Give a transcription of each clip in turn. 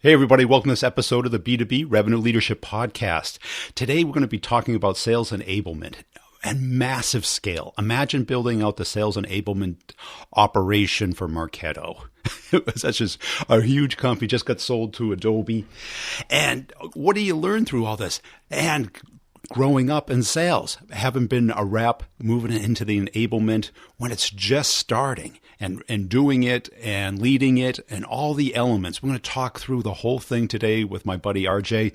Hey everybody, welcome to this episode of the B2B Revenue Leadership Podcast. Today we're going to be talking about sales enablement and massive scale. Imagine building out the sales enablement operation for Marketo. That's just a huge company, just got sold to Adobe. And what do you learn through all this? And growing up in sales, having been a rep, moving into the enablement when it's just starting and doing it and leading it and all the elements. We're going to talk through the whole thing today with my buddy RJ.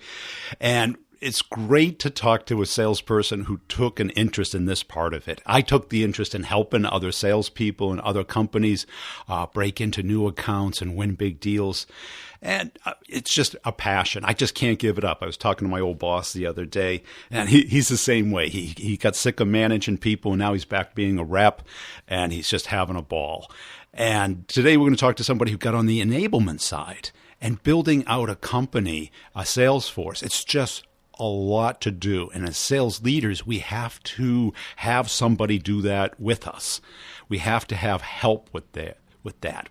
And it's great to talk to a salesperson who took an interest in this part of it. I took the interest in helping other salespeople and other companies break into new accounts and win big deals. And it's just a passion. I just can't give it up. I was talking to my old boss the other day, and he's the same way. He got sick of managing people, and now he's back being a rep, and he's just having a ball. And today we're going to talk to somebody who got on the enablement side and building out a company, a sales force. It's just a lot to do. And as sales leaders, we have to have somebody do that with us. We have to have help with that.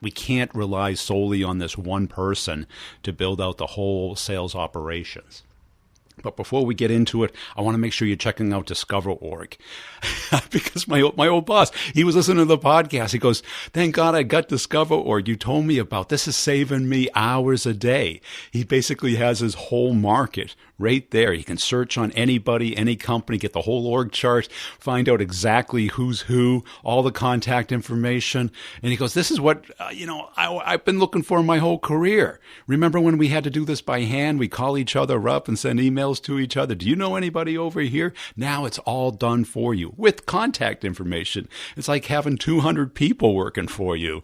We can't rely solely on this one person to build out the whole sales operations. But before we get into it, I want to make sure you're checking out Discover.org because my old boss, he was listening to the podcast. He goes, "Thank God I got Discover.org. You told me about this. Is saving me hours a day." He basically has his whole market right there. He can search on anybody, any company, get the whole org chart, find out exactly who's who, all the contact information. And he goes, "This is what I've been looking for my whole career. Remember when we had to do this by hand? We call each other up and send emails to each other. Do you know anybody over here?" Now it's all done for you with contact information. It's like having 200 people working for you.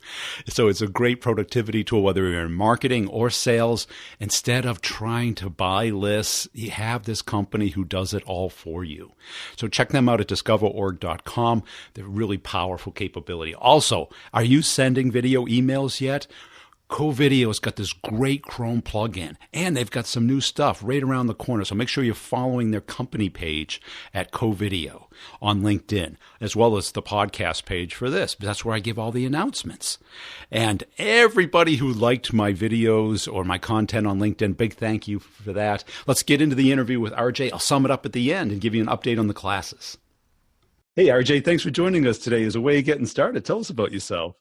So it's a great productivity tool, whether you're in marketing or sales. Instead of trying to buy lists, you have this company who does it all for you. So check them out at discoverorg.com. They're really powerful capability. Also, are you sending video emails yet? CoVideo's got this great Chrome plugin, and they've got some new stuff right around the corner. So make sure you're following their company page at CoVideo on LinkedIn, as well as the podcast page for this. That's where I give all the announcements. And everybody who liked my videos or my content on LinkedIn, big thank you for that. Let's get into the interview with RJ. I'll sum it up at the end and give you an update on the classes. Hey, RJ, thanks for joining us today. As a way of getting started, tell us about yourself.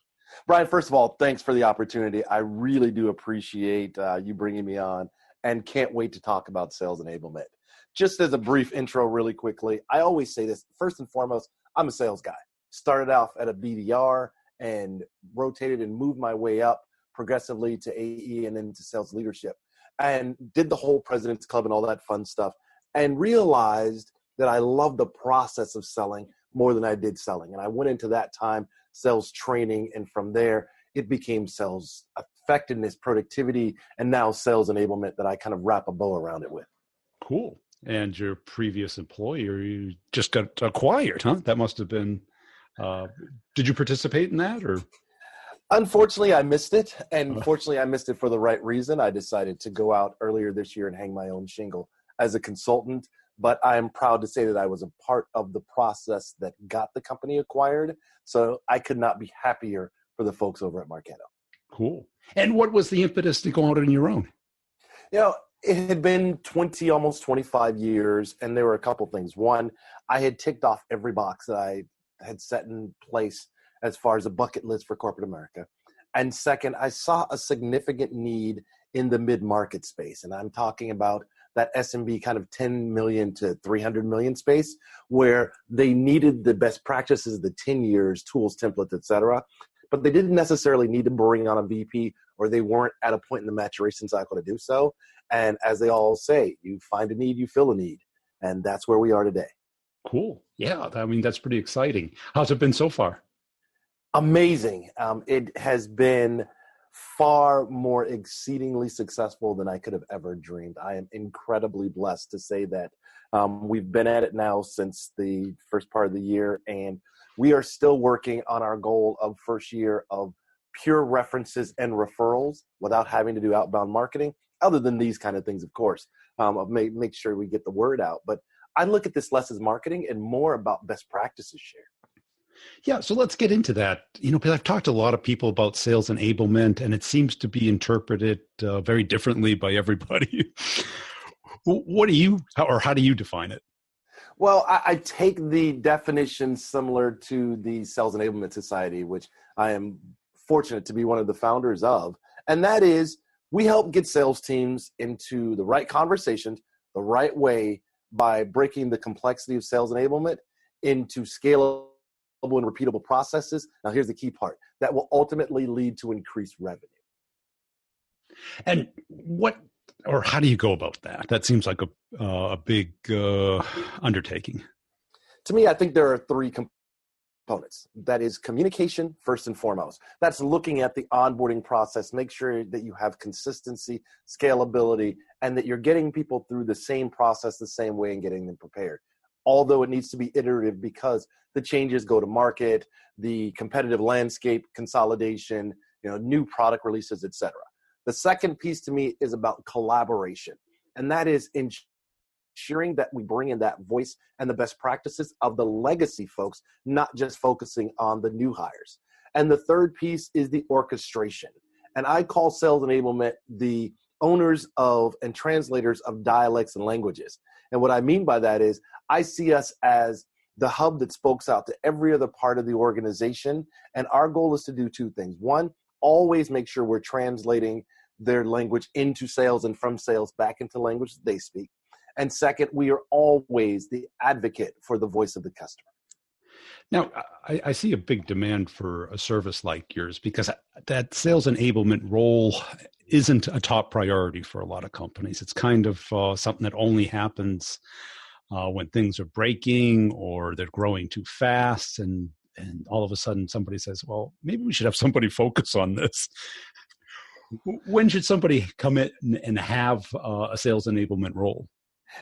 Brian, first of all, thanks for the opportunity. I really do appreciate you bringing me on and can't wait to talk about sales enablement. Just as a brief intro really quickly, I always say this. First and foremost, I'm a sales guy. Started off at a BDR and rotated and moved my way up progressively to AE and then to sales leadership and did the whole President's Club and all that fun stuff and realized that I love the process of selling more than I did selling. And I went into that time sales training, and from there it became sales effectiveness, productivity, and now sales enablement that I kind of wrap a bow around it with. Cool. And your previous employer, you just got acquired, huh? That must have been, did you participate in that or? Unfortunately, I missed it. And fortunately, I missed it for the right reason. I decided to go out earlier this year and hang my own shingle as a consultant. But I am proud to say that I was a part of the process that got the company acquired. So I could not be happier for the folks over at Marketo. Cool. And what was the impetus to go out on your own? It had been almost 25 years, and there were a couple things. One, I had ticked off every box that I had set in place as far as a bucket list for corporate America. And second, I saw a significant need in the mid-market space. And I'm talking about that SMB kind of 10 million to 300 million space where they needed the best practices, the 10 years, tools, templates, et cetera. But they didn't necessarily need to bring on a VP or they weren't at a point in the maturation cycle to do so. And as they all say, you find a need, you fill a need. And that's where we are today. Cool. Yeah. I mean, that's pretty exciting. How's it been so far? Amazing. It has been far more exceedingly successful than I could have ever dreamed. I am incredibly blessed to say that we've been at it now since the first part of the year, and we are still working on our goal of first year of pure references and referrals without having to do outbound marketing, other than these kind of things, of course, make sure we get the word out. But I look at this less as marketing and more about best practices shared. Yeah, so let's get into that. Because I've talked to a lot of people about sales enablement, and it seems to be interpreted very differently by everybody. What do you, or how do you define it? Well, I take the definition similar to the Sales Enablement Society, which I am fortunate to be one of the founders of. And that is, we help get sales teams into the right conversations, the right way, by breaking the complexity of sales enablement into scalable and repeatable processes. Now, here's the key part that will ultimately lead to increased revenue. And how do you go about that? That seems like a big undertaking. To me, I think there are three components. That is communication, first and foremost. That's looking at the onboarding process, make sure that you have consistency, scalability, and that you're getting people through the same process the same way and getting them prepared. Although it needs to be iterative because the changes go to market, the competitive landscape, consolidation, new product releases, etc. The second piece to me is about collaboration, and that is ensuring that we bring in that voice and the best practices of the legacy folks, not just focusing on the new hires. And the third piece is the orchestration. And I call sales enablement the owners of and translators of dialects and languages. And what I mean by that is I see us as the hub that spokes out to every other part of the organization. And our goal is to do two things. One, always make sure we're translating their language into sales and from sales back into language that they speak. And second, we are always the advocate for the voice of the customer. Now, I see a big demand for a service like yours because that sales enablement role isn't a top priority for a lot of companies. It's kind of something that only happens when things are breaking or they're growing too fast. And all of a sudden somebody says, well, maybe we should have somebody focus on this. When should somebody come in and have a sales enablement role?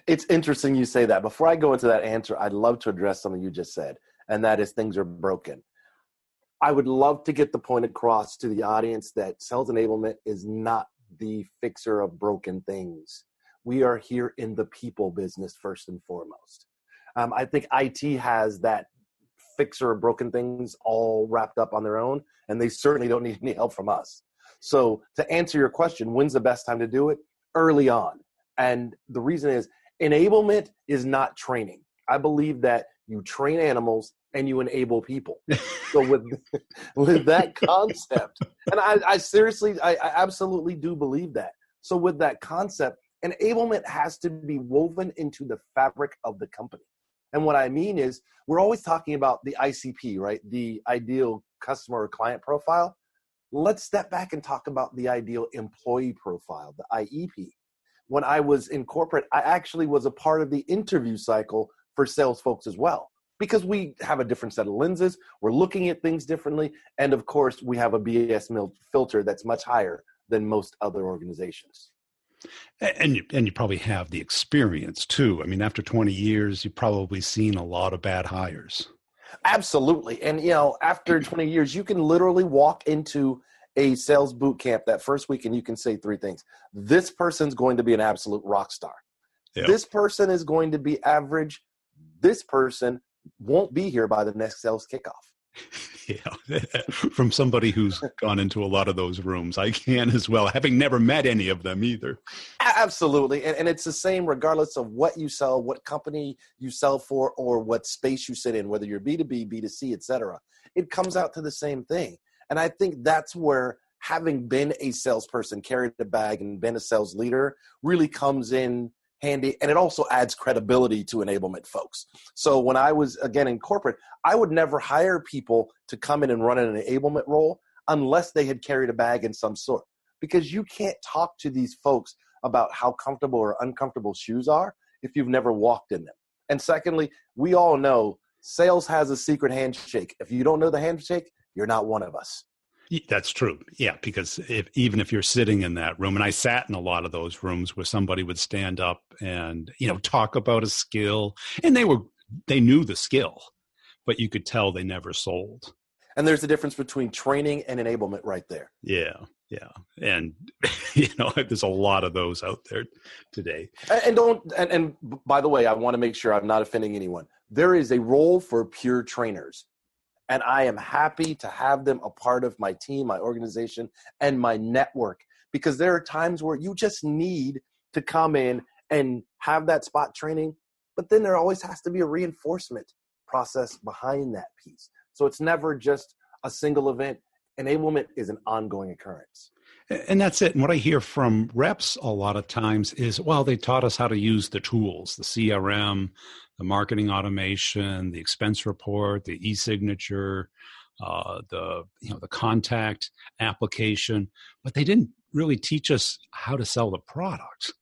It's interesting you say that. Before I go into that answer, I'd love to address something you just said, and that is things are broken. I would love to get the point across to the audience that sales enablement is not the fixer of broken things. We are here in the people business first and foremost. I think IT has that fixer of broken things all wrapped up on their own, and they certainly don't need any help from us. So to answer your question, when's the best time to do it? Early on. And the reason is enablement is not training. I believe that you train animals and you enable people. So with that concept, and I seriously, I absolutely do believe that. So with that concept, enablement has to be woven into the fabric of the company. And what I mean is we're always talking about the ICP, right? The ideal customer or client profile. Let's step back and talk about the ideal employee profile, the IEP. When I was in corporate, I actually was a part of the interview cycle for sales folks as well, because we have a different set of lenses. We're looking at things differently. And of course, we have a BS filter that's much higher than most other organizations. And you probably have the experience too. I mean, after 20 years, you've probably seen a lot of bad hires. Absolutely. And, after 20 years, you can literally walk into a sales boot camp that first week and you can say three things. This person's going to be an absolute rock star. Yep. This person is going to be average. This person won't be here by the next sales kickoff. Yeah, from somebody who's gone into a lot of those rooms, I can as well, having never met any of them either. Absolutely. And it's the same regardless of what you sell, what company you sell for, or what space you sit in, whether you're B2B, B2C, et cetera. It comes out to the same thing. And I think that's where having been a salesperson, carried a bag, and been a sales leader really comes in handy. And it also adds credibility to enablement folks. So when I was, again, in corporate, I would never hire people to come in and run an enablement role unless they had carried a bag in some sort. Because you can't talk to these folks about how comfortable or uncomfortable shoes are if you've never walked in them. And secondly, we all know sales has a secret handshake. If you don't know the handshake, you're not one of us. That's true. Yeah, because even if you're sitting in that room, and I sat in a lot of those rooms where somebody would stand up and, talk about a skill, and they knew the skill, but you could tell they never sold. And there's a difference between training and enablement right there. Yeah. And, there's a lot of those out there today. And by the way, I want to make sure I'm not offending anyone. There is a role for pure trainers. And I am happy to have them a part of my team, my organization, and my network, because there are times where you just need to come in and have that spot training, but then there always has to be a reinforcement process behind that piece. So it's never just a single event. Enablement is an ongoing occurrence. And that's it. And what I hear from reps a lot of times is, well, they taught us how to use the tools, the CRM, the marketing automation, the expense report, the e-signature, the contact application, but they didn't really teach us how to sell the product.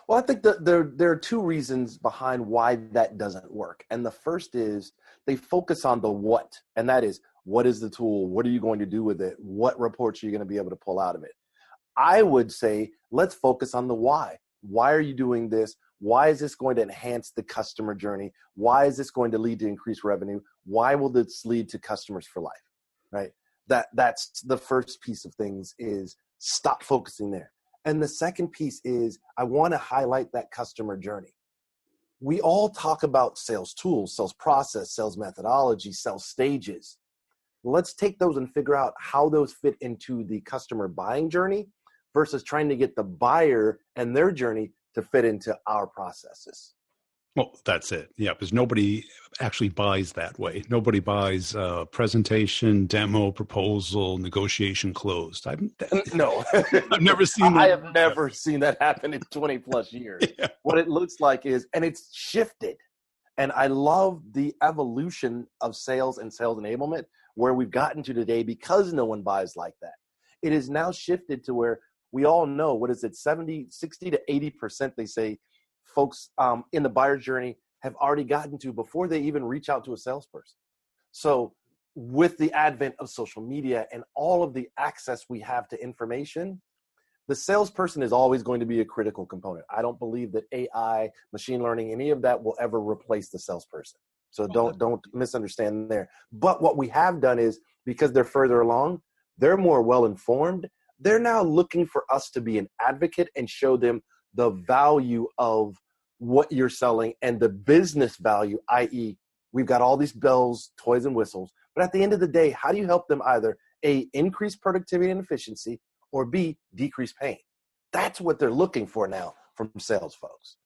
Well, I think that there are two reasons behind why that doesn't work. And the first is they focus on the what, and that is, what is the tool? What are you going to do with it? What reports are you going to be able to pull out of it? I would say, let's focus on the why. Why are you doing this? Why is this going to enhance the customer journey? Why is this going to lead to increased revenue? Why will this lead to customers for life, right? That's the first piece of things, is stop focusing there. And the second piece is, I want to highlight that customer journey. We all talk about sales tools, sales process, sales methodology, sales stages. Let's take those and figure out how those fit into the customer buying journey versus trying to get the buyer and their journey to fit into our processes. Well, that's it. Yeah, because nobody actually buys that way. Nobody buys presentation, demo, proposal, negotiation, closed. No, I've never seen that. I have never seen that happen in 20 plus years. Yeah. What it looks like is, and it's shifted. And I love the evolution of sales and sales enablement, where we've gotten to today, because no one buys like that. It is now shifted to where we all know, what is it, 60 to 80%, they say, folks in the buyer journey have already gotten to before they even reach out to a salesperson. So with the advent of social media and all of the access we have to information, the salesperson is always going to be a critical component. I don't believe that AI, machine learning, any of that will ever replace the salesperson. So don't misunderstand there. But what we have done is, because they're further along, they're more well-informed, they're now looking for us to be an advocate and show them the value of what you're selling and the business value, i.e., we've got all these bells, toys, and whistles. But at the end of the day, how do you help them either A, increase productivity and efficiency, or B, decrease pain? That's what they're looking for now from sales folks.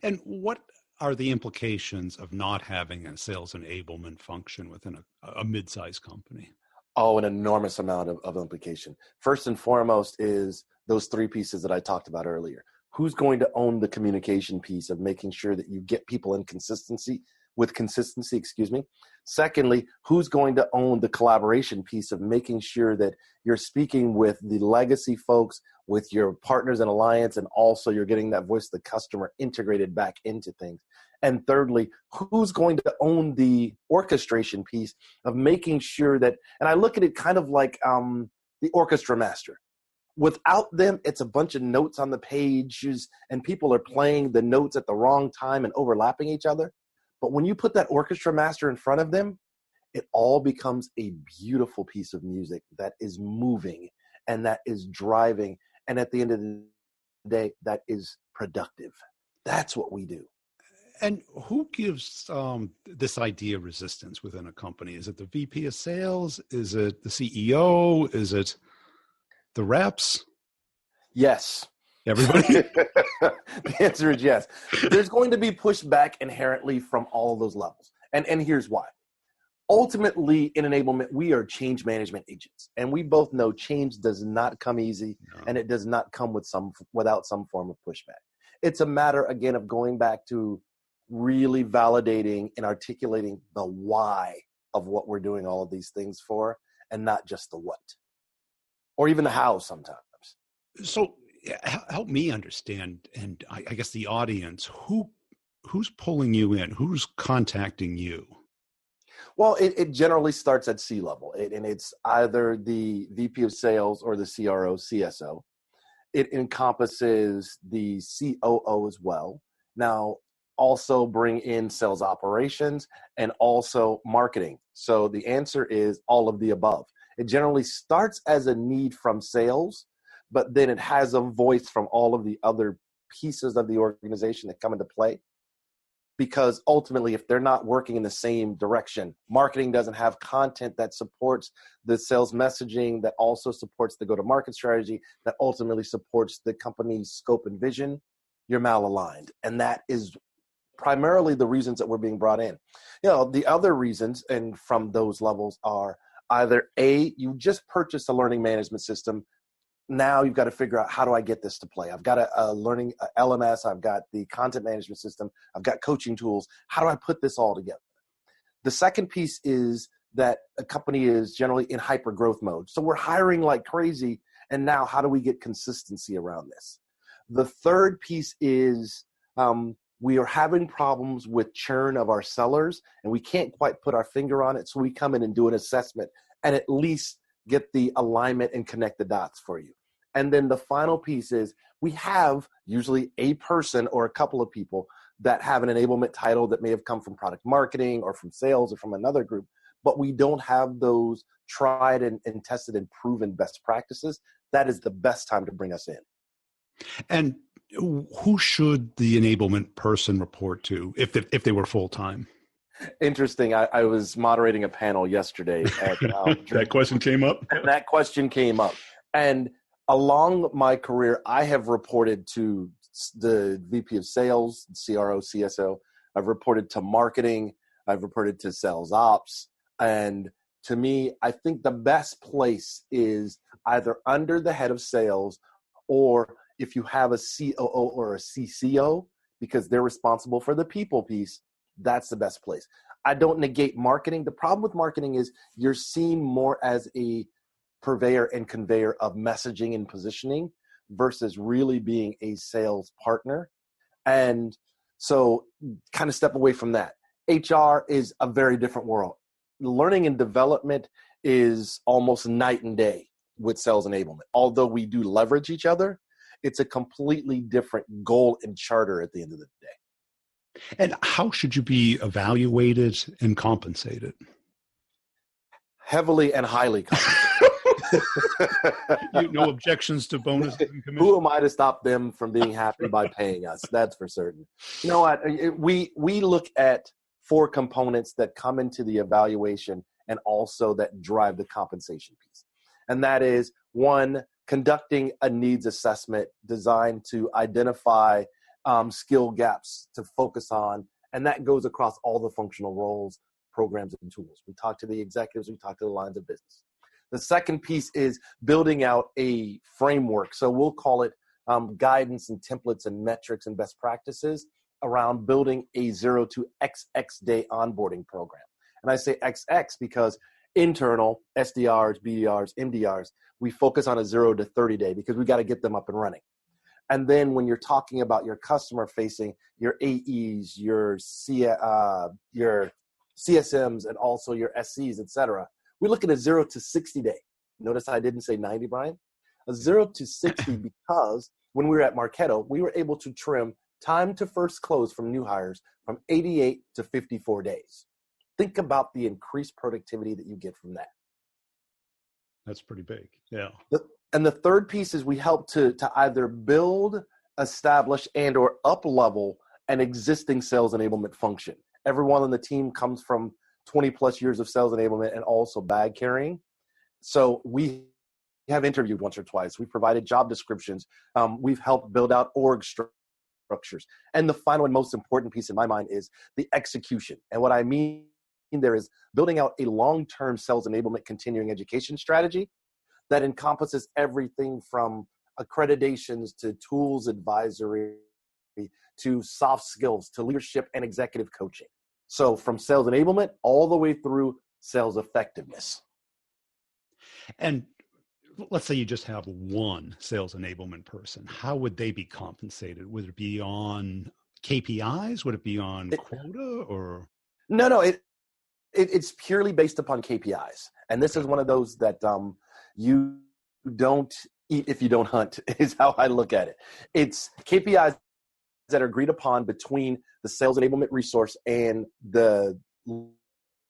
And what are the implications of not having a sales enablement function within a mid-sized company? Oh, an enormous amount of implication. First and foremost is those three pieces that I talked about earlier. Who's going to own the communication piece of making sure that you get people in consistency? Secondly, who's going to own the collaboration piece of making sure that you're speaking with the legacy folks, with your partners in alliance, and also you're getting that voice of the customer integrated back into things? And thirdly, who's going to own the orchestration piece of making sure that, and I look at it kind of like the orchestra master. Without them, it's a bunch of notes on the pages and people are playing the notes at the wrong time and overlapping each other. But when you put that orchestra master in front of them, it all becomes a beautiful piece of music that is moving and that is driving. And at the end of the day, that is productive. That's what we do. And who gives this idea resistance within a company? Is it the VP of sales? Is it the CEO? Is it the reps? Yes. Everybody? The answer is yes. There's going to be pushback inherently from all of those levels. And here's why. Ultimately, in enablement, we are change management agents. And we both know change does not come easy, and it does not come without some form of pushback. It's a matter, again, of going back to really validating and articulating the why of what we're doing all of these things for, and not just the what, or even the how sometimes. So help me understand, and I guess the audience, who's pulling you in? Who's contacting you? Well, it generally starts at C-level, and it's either the VP of sales or the CRO, CSO. It encompasses the COO as well. Now, also bring in sales operations and also marketing. So the answer is all of the above. It generally starts as a need from sales, but then it has a voice from all of the other pieces of the organization that come into play. because ultimately, if they're not working in the same direction, marketing doesn't have content that supports the sales messaging, that also supports the go-to-market strategy, that ultimately supports the company's scope and vision, you're malaligned. And that is primarily the reasons that we're being brought in. The other reasons, and from those levels, are either A, you just purchased a learning management system. Now you've got to figure out, how do I get this to play? I've got a learning LMS. I've got the content management system. I've got coaching tools. How do I put this all together? The second piece is that a company is generally in hyper growth mode. So we're hiring like crazy. And now how do we get consistency around this? The third piece is we are having problems with churn of our sellers, and we can't quite put our finger on it. So we come in and do an assessment and at least get the alignment and connect the dots for you. And then the final piece is we have usually a person or a couple of people that have an enablement title that may have come from product marketing or from sales or from another group, but we don't have those tried and tested and proven best practices. That is the best time to bring us in. And who should the enablement person report to if they were full-time? Interesting. I was moderating a panel yesterday. That question came up? And that question came up. And along my career, I have reported to the VP of sales, CRO, CSO. I've reported to marketing. I've reported to sales ops. And to me, I think the best place is either under the head of sales, or if you have a COO or a CCO, because they're responsible for the people piece, that's the best place. I don't negate marketing. The problem with marketing is you're seen more as a purveyor and conveyor of messaging and positioning versus really being a sales partner. And so kind of step away from that. HR is a very different world. Learning and development is almost night and day with sales enablement. Although we do leverage each other, it's a completely different goal and charter at the end of the day. And how should you be evaluated and compensated? Heavily and highly compensated. No objections to bonuses and commissions? Who am I to stop them from being happy by paying us? That's for certain. You know what? We look at 4 components that come into the evaluation and also that drive the compensation piece. And that is, 1, conducting a needs assessment designed to identify skill gaps to focus on. And that goes across all the functional roles, programs, and tools. We talk to the executives, we talk to the lines of business. The second piece is building out a framework. So we'll call it guidance and templates and metrics and best practices around building a 0 to XX day onboarding program. And I say XX because internal SDRs, BDRs, MDRs, we focus on a 0 to 30 day because we got to get them up and running. And then when you're talking about your customer facing, your AEs, your CSMs, and also your SCs, et cetera, we look at a 0 to 60 day. Notice I didn't say 90, Brian. A 0 to 60 because when we were at Marketo, we were able to trim time to first close from new hires from 88 to 54 days. Think about the increased productivity that you get from that. That's pretty big. Yeah. And the third piece is we help to either build, establish, and or up-level an existing sales enablement function. Everyone on the team comes from 20 plus years of sales enablement and also bag carrying. So we have interviewed once or twice. We've provided job descriptions. We've helped build out org structures. And the final and most important piece in my mind is the execution. And what I mean there is building out a long-term sales enablement continuing education strategy that encompasses everything from accreditations to tools advisory to soft skills to leadership and executive coaching. So from sales enablement all the way through sales effectiveness. And let's say you just have one sales enablement person. How would they be compensated? Would it be on KPIs? Would it be on quota or? No, it's purely based upon KPIs. And this is one of those that you don't eat if you don't hunt is how I look at it. It's KPIs that are agreed upon between the sales enablement resource and the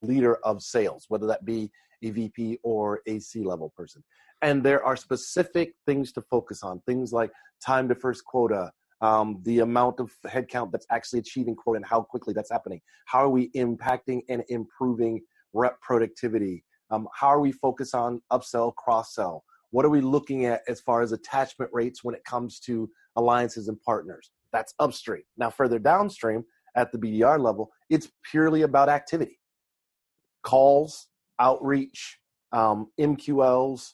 leader of sales, whether that be a VP or a C-level person. And there are specific things to focus on, things like time to first quota, the amount of headcount that's actually achieving quota and how quickly that's happening. How are we impacting and improving rep productivity? How are we focused on upsell, cross-sell? What are we looking at as far as attachment rates when it comes to alliances and partners? That's upstream. Now, further downstream at the BDR level, it's purely about activity. Calls, outreach, MQLs,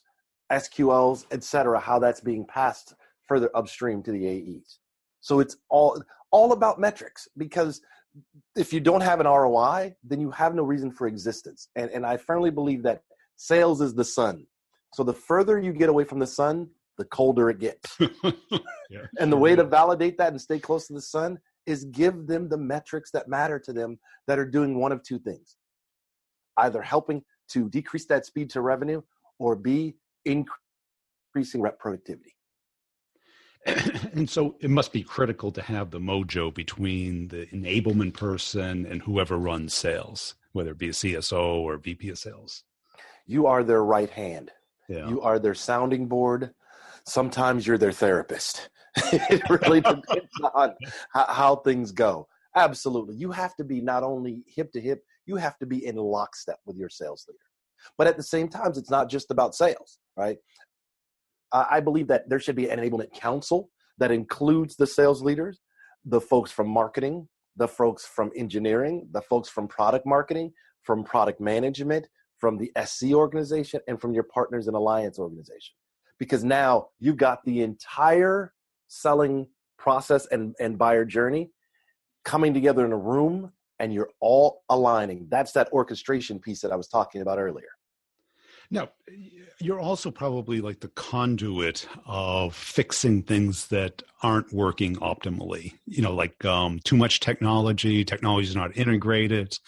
SQLs, et cetera, how that's being passed further upstream to the AEs. So it's all about metrics, because if you don't have an ROI, then you have no reason for existence. And I firmly believe that sales is the sun. So the further you get away from the sun, the colder it gets. Yeah, and the way to validate that and stay close to the sun is give them the metrics that matter to them that are doing one of two things: either helping to decrease that speed to revenue, or B, increasing rep productivity. And so it must be critical to have the mojo between the enablement person and whoever runs sales, whether it be a CSO or VP of sales. You are their right hand. Yeah. You are their sounding board. Sometimes you're their therapist. It really depends on how things go. Absolutely. You have to be not only hip to hip, you have to be in lockstep with your sales leader. But at the same time, it's not just about sales, right? I believe that there should be an enablement council that includes the sales leaders, the folks from marketing, the folks from engineering, the folks from product marketing, from product management, from the SC organization, and from your partners and alliance organization. Because now you've got the entire selling process and buyer journey coming together in a room, and you're all aligning. That's that orchestration piece that I was talking about earlier. Now, you're also probably like the conduit of fixing things that aren't working optimally. Like too much technology is not integrated,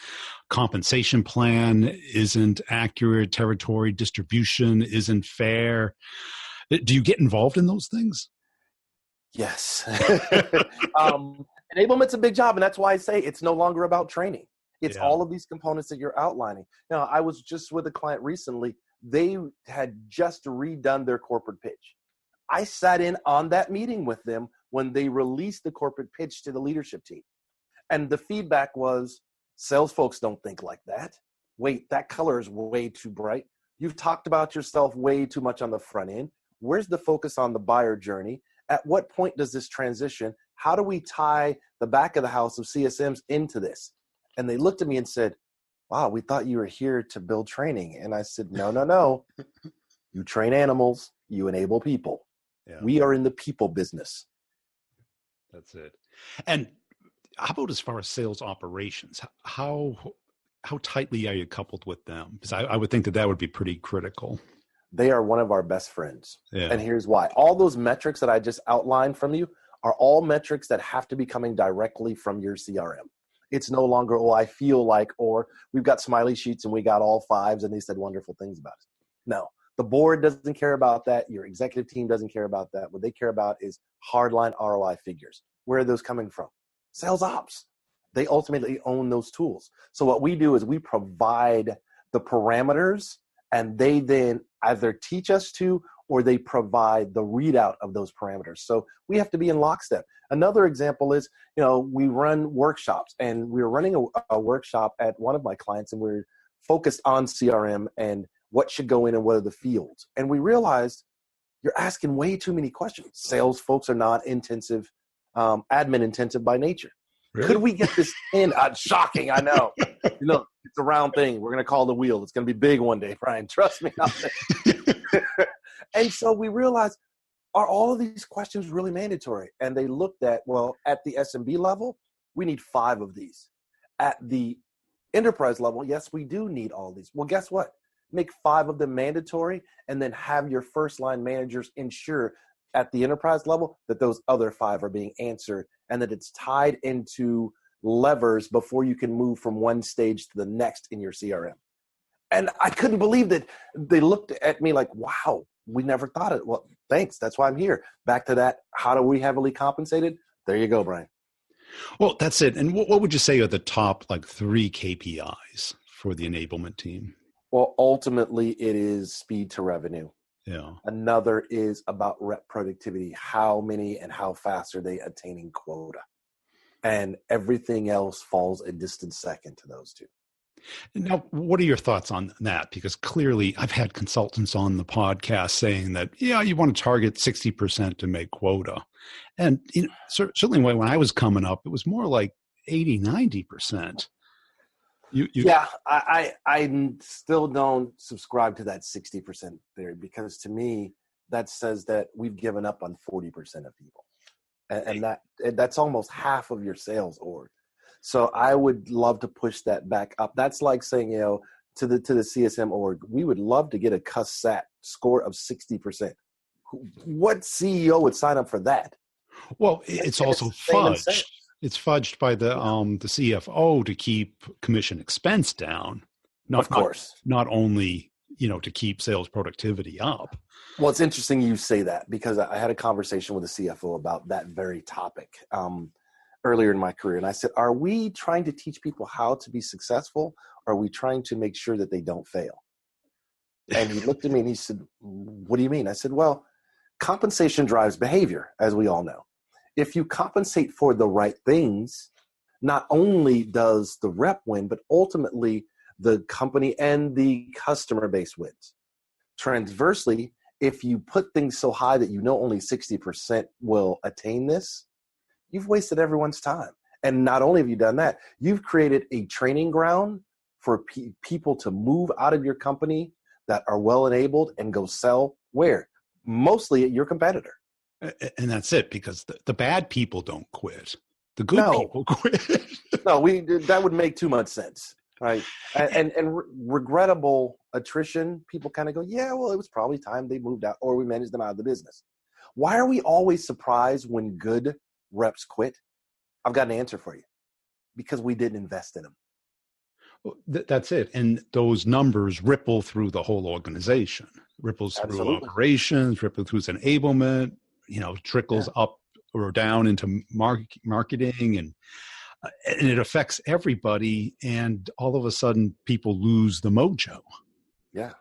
compensation plan isn't accurate, territory distribution isn't fair. Do you get involved in those things? Yes. Enablement's a big job, and that's why I say it's no longer about training. It's all of these components that you're outlining. Now, I was just with a client recently. They had just redone their corporate pitch. I sat in on that meeting with them when they released the corporate pitch to the leadership team. And the feedback was, sales folks don't think like that. Wait, that color is way too bright. You've talked about yourself way too much on the front end. Where's the focus on the buyer journey? At what point does this transition? How do we tie the back of the house of CSMs into this? And they looked at me and said, wow, we thought you were here to build training. And I said, no. You train animals, you enable people. Yeah. We are in the people business. That's it. And how about as far as sales operations? How tightly are you coupled with them? Because I would think that would be pretty critical. They are one of our best friends. Yeah. And here's why. All those metrics that I just outlined from you are all metrics that have to be coming directly from your CRM. It's no longer, I feel like, or we've got smiley sheets and we got all fives and they said wonderful things about it. No, the board doesn't care about that. Your executive team doesn't care about that. What they care about is hardline ROI figures. Where are those coming from? Sales ops. They ultimately own those tools. So what we do is we provide the parameters, and they then either teach us to, or they provide the readout of those parameters. So we have to be in lockstep. Another example is, we run workshops, and we're running a workshop at one of my clients, and we're focused on CRM and what should go in and what are the fields. And we realized you're asking way too many questions. Sales folks are not intensive, admin intensive by nature. Really? Could we get this in? Shocking, I know. It's a round thing. We're going to call the wheel. It's going to be big one day, Brian. Trust me. And so we realized, are all of these questions really mandatory? And they looked at, at the SMB level, we need 5 of these. At the enterprise level, yes, we do need all these. Well, guess what? Make 5 of them mandatory, and then have your first line managers ensure at the enterprise level that those other 5 are being answered, and that it's tied into levers before you can move from one stage to the next in your CRM. And I couldn't believe that they looked at me like, wow, we never thought it. Well, thanks. That's why I'm here. Back to that. How do we heavily compensated? There you go, Brian. Well, that's it. And what would you say are the top 3 KPIs for the enablement team? Well, ultimately it is speed to revenue. Yeah. Another is about rep productivity. How many and how fast are they attaining quota? And everything else falls a distant second to those two. Now, what are your thoughts on that? Because clearly I've had consultants on the podcast saying that, yeah, you want to target 60% to make quota. And certainly when I was coming up, it was more like 80, 90%. Yeah, I still don't subscribe to that 60% theory, because to me, that says that we've given up on 40% of people. And that's almost half of your sales org. So I would love to push that back up. That's like saying, to the CSM org, we would love to get a CUSAT score of 60%. What CEO would sign up for that? Well, it's also fudged. It's fudged by the CFO to keep commission expense down. Of course. Not only, to keep sales productivity up. Well, it's interesting you say that, because I had a conversation with a CFO about that very topic earlier in my career. And I said, are we trying to teach people how to be successful? Or are we trying to make sure that they don't fail? And he looked at me and he said, what do you mean? I said, well, compensation drives behavior, as we all know. If you compensate for the right things, not only does the rep win, but ultimately the company and the customer base wins. Transversely, if you put things so high that only 60% will attain this, you've wasted everyone's time. And not only have you done that, you've created a training ground for people to move out of your company that are well-enabled and go sell where? Mostly at your competitor. And that's it, because the bad people don't quit. The good people quit. No, that would make too much sense, right? And regrettable attrition, people kind of go, yeah, well, it was probably time they moved out, or we managed them out of the business. Why are we always surprised when good reps quit? I've got an answer for you. Because we didn't invest in them. Well, that's it. And those numbers ripple through the whole organization, ripples through operations, ripples through enablement, trickles up or down into marketing, and it affects everybody. And all of a sudden people lose the mojo. Yeah.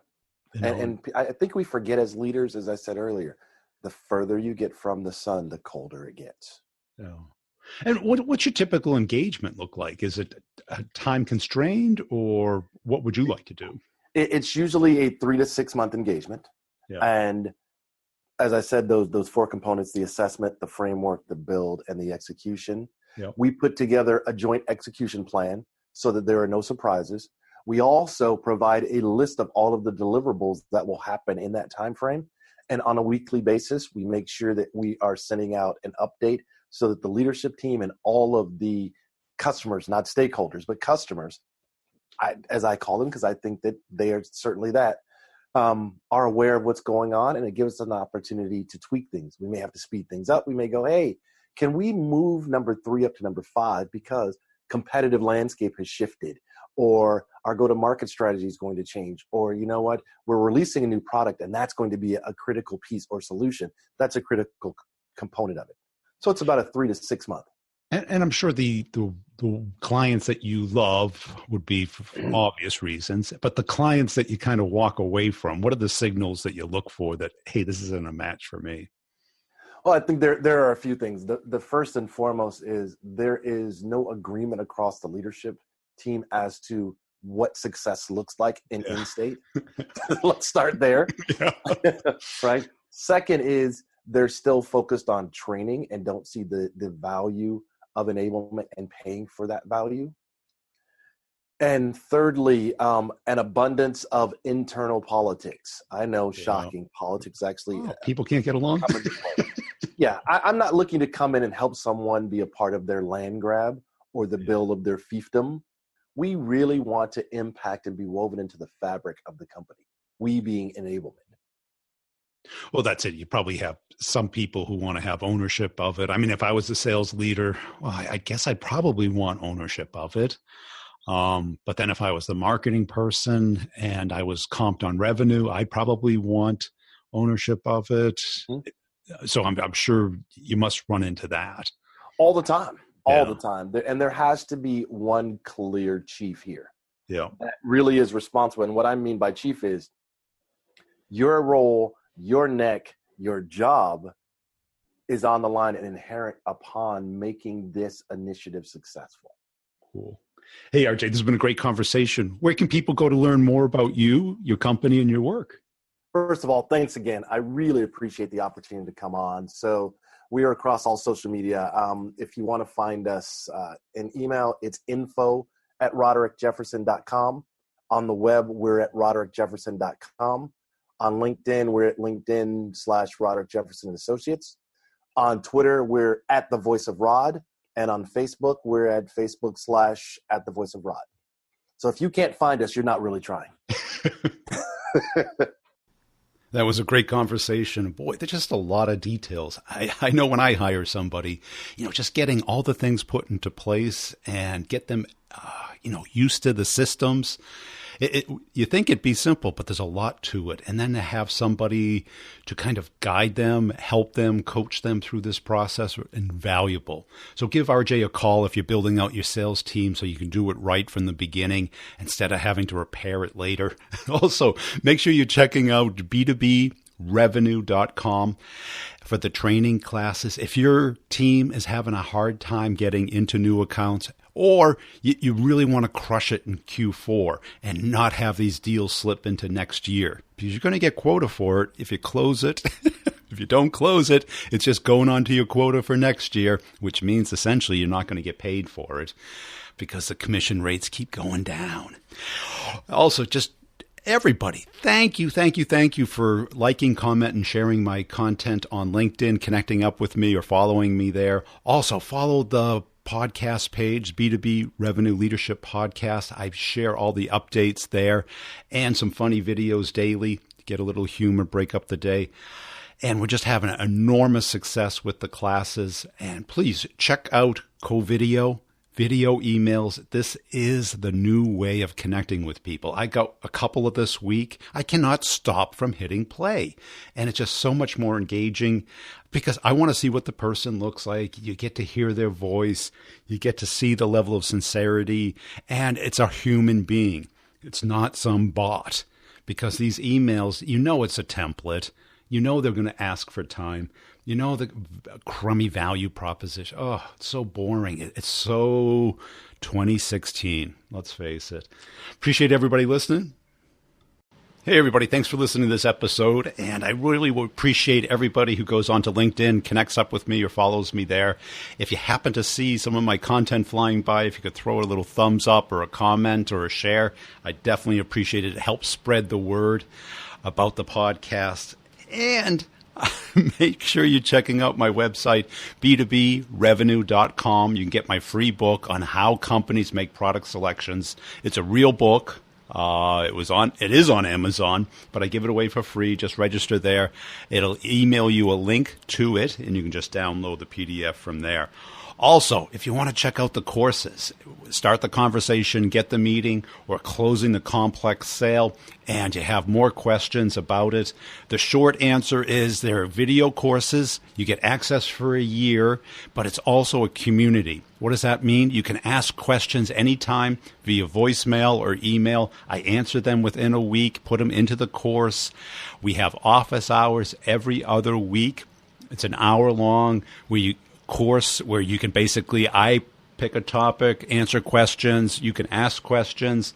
And I think we forget as leaders, as I said earlier, the further you get from the sun, the colder it gets. Yeah. And what's your typical engagement look like? Is it time constrained, or what would you like to do? It's usually a 3 to 6 month engagement. Yeah. And as I said, those 4 components, the assessment, the framework, the build, and the execution. Yeah. We put together a joint execution plan so that there are no surprises. We also provide a list of all of the deliverables that will happen in that time frame. And on a weekly basis, we make sure that we are sending out an update so that the leadership team and all of the customers, not stakeholders, but customers, as I call them, because I think that they are certainly that, are aware of what's going on, and it gives us an opportunity to tweak things. We may have to speed things up. We may go, hey, can we move number 3 up to number 5 because competitive landscape has shifted, or our go-to-market strategy is going to change, or you know what, we're releasing a new product and that's going to be a critical piece or solution. That's a critical component of it. So it's about a 3 to 6 month. And I'm sure the clients that you love would be for obvious reasons, but the clients that you kind of walk away from, what are the signals that you look for that, hey, this isn't a match for me? Well, I think there are a few things. The first and foremost is there is no agreement across the leadership team as to what success looks like in state. Let's start there. Yeah. Right. Second is they're still focused on training and don't see the value of enablement and paying for that value. And thirdly, an abundance of internal politics. I know, shocking. Politics actually. People can't get along. Yeah, I'm not looking to come in and help someone be a part of their land grab or the build of their fiefdom. We really want to impact and be woven into the fabric of the company, we being enablement. Well, that's it. You probably have some people who want to have ownership of it. I mean, if I was a sales leader, well, I guess I'd probably want ownership of it. But then if I was the marketing person and I was comped on revenue, I'd probably want ownership of it. Mm-hmm. So I'm sure you must run into that. All the time. The time. And there has to be one clear chief here. Yeah. That really is responsible. And what I mean by chief is your role your neck, your job is on the line and inherent upon making this initiative successful. Cool. Hey, RJ, this has been a great conversation. Where can people go to learn more about you, your company, and your work? First of all, thanks again. I really appreciate the opportunity to come on. So we are across all social media. If you want to find us in email, it's info@roderickjefferson.com. On the web, we're at roderickjefferson.com. On LinkedIn, we're at LinkedIn/Roderick Jefferson and Associates. On Twitter, we're at The Voice of Rod. And on Facebook, we're at Facebook/at The Voice of Rod. So if you can't find us, you're not really trying. That was a great conversation. Boy, there's just a lot of details. I know when I hire somebody, just getting all the things put into place and get them, used to the systems. You think it'd be simple, but there's a lot to it. And then to have somebody to kind of guide them, help them, coach them through this process are invaluable. So give RJ a call if you're building out your sales team so you can do it right from the beginning instead of having to repair it later. Also, make sure you're checking out B2B revenue.com for the training classes. If your team is having a hard time getting into new accounts, or you really want to crush it in Q4 and not have these deals slip into next year, because you're going to get quota for it if you close it. If you don't close it, it's just going on to your quota for next year, which means essentially you're not going to get paid for it because the commission rates keep going down. Also, just everybody, thank you for liking, comment, and sharing my content on LinkedIn, connecting up with me or following me there. Also, follow the podcast page, B2B Revenue Leadership Podcast. I share all the updates there and some funny videos daily to get a little humor, break up the day. And we're just having an enormous success with the classes. And please check out CoVideo. Video emails. This is the new way of connecting with people. I got a couple of this week. I cannot stop from hitting play. And it's just so much more engaging because I want to see what the person looks like. You get to hear their voice. You get to see the level of sincerity. And it's a human being. It's not some bot. Because these emails, it's a template. They're going to ask for time. The crummy value proposition. Oh, it's so boring. It's so 2016. Let's face it. Appreciate everybody listening. Hey, everybody. Thanks for listening to this episode. And I really would appreciate everybody who goes onto LinkedIn, connects up with me or follows me there. If you happen to see some of my content flying by, if you could throw a little thumbs up or a comment or a share, I definitely appreciate it. It helps spread the word about the podcast. And make sure you're checking out my website, b2brevenue.com. You can get my free book on how companies make product selections. It's a real book. It is on Amazon, but I give it away for free. Just register there. It'll email you a link to it, and you can just download the PDF from there. Also, if you want to check out the courses, start the conversation, get the meeting, or closing the complex sale, and you have more questions about it, the short answer is there are video courses. You get access for a year, but it's also a community. What does that mean? You can ask questions anytime via voicemail or email. I answer them within a week, put them into the course. We have office hours every other week. It's an hour long course where you can I pick a topic, answer questions, you can ask questions.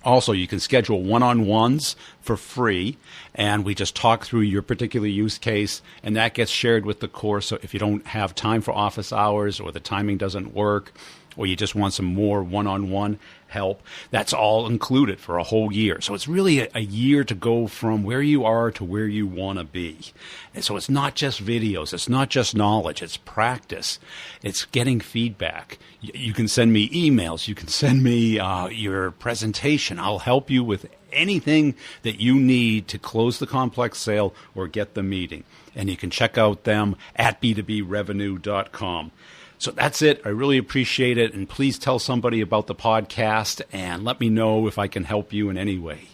Also, you can schedule one-on-ones for free, and we just talk through your particular use case, and that gets shared with the course. So if you don't have time for office hours or the timing doesn't work, or you just want some more one-on-one help, that's all included for a whole year. So it's really a year to go from where you are to where you want to be. And so it's not just videos. It's not just knowledge. It's practice. It's getting feedback. You can send me emails. You can send me your presentation. I'll help you with anything that you need to close the complex sale or get the meeting. And you can check out them at b2brevenue.com. So that's it. I really appreciate it. And please tell somebody about the podcast and let me know if I can help you in any way.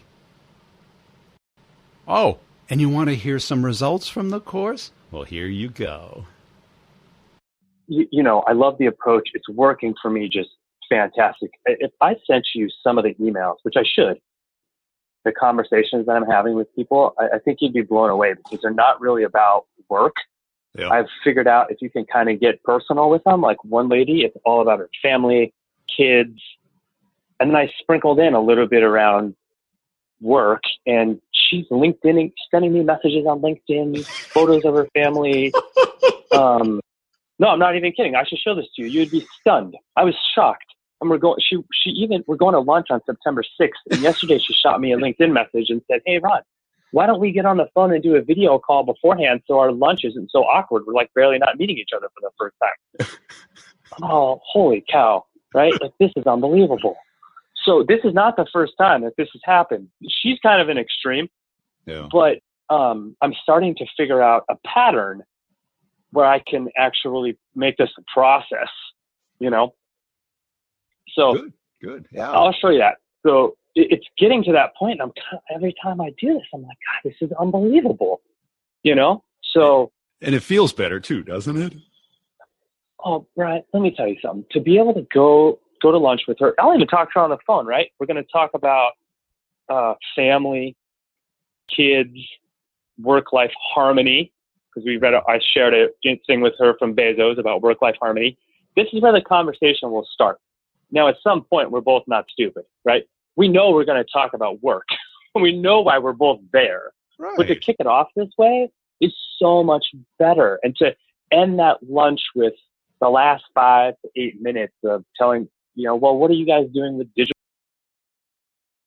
Oh, and you want to hear some results from the course? Well, here you go. I love the approach. It's working for me just fantastic. If I sent you some of the emails, which I should, the conversations that I'm having with people, I think you'd be blown away because they're not really about work. Yeah. I've figured out if you can kind of get personal with them, like one lady, it's all about her family, kids. And then I sprinkled in a little bit around work, and she's LinkedIn, sending me messages on LinkedIn, photos of her family. No, I'm not even kidding. I should show this to you. You'd be stunned. I was shocked. And we're going to lunch on September 6th. And yesterday she shot me a LinkedIn message and said, "Hey, Ron, why don't we get on the phone and do a video call beforehand so our lunch isn't so awkward? We're like barely not meeting each other for the first time." Oh, holy cow, right? Like, this is unbelievable. So this is not the first time that this has happened. She's kind of an extreme, but I'm starting to figure out a pattern where I can actually make this a process, you know? So good. Yeah. I'll show you that. So it's getting to that point. And every time I do this, I'm like, God, this is unbelievable, you know? So. And it feels better too, doesn't it? Oh, Brian, let me tell you something. To be able to go to lunch with her, I'll even talk to her on the phone, right? We're going to talk about family, kids, work-life harmony, because I shared a thing with her from Bezos about work-life harmony. This is where the conversation will start. Now, at some point, we're both not stupid, right? We know we're going to talk about work. We know why we're both there. Right. But to kick it off this way is so much better. And to end that lunch with the last 5 to 8 minutes of telling, well, what are you guys doing with digital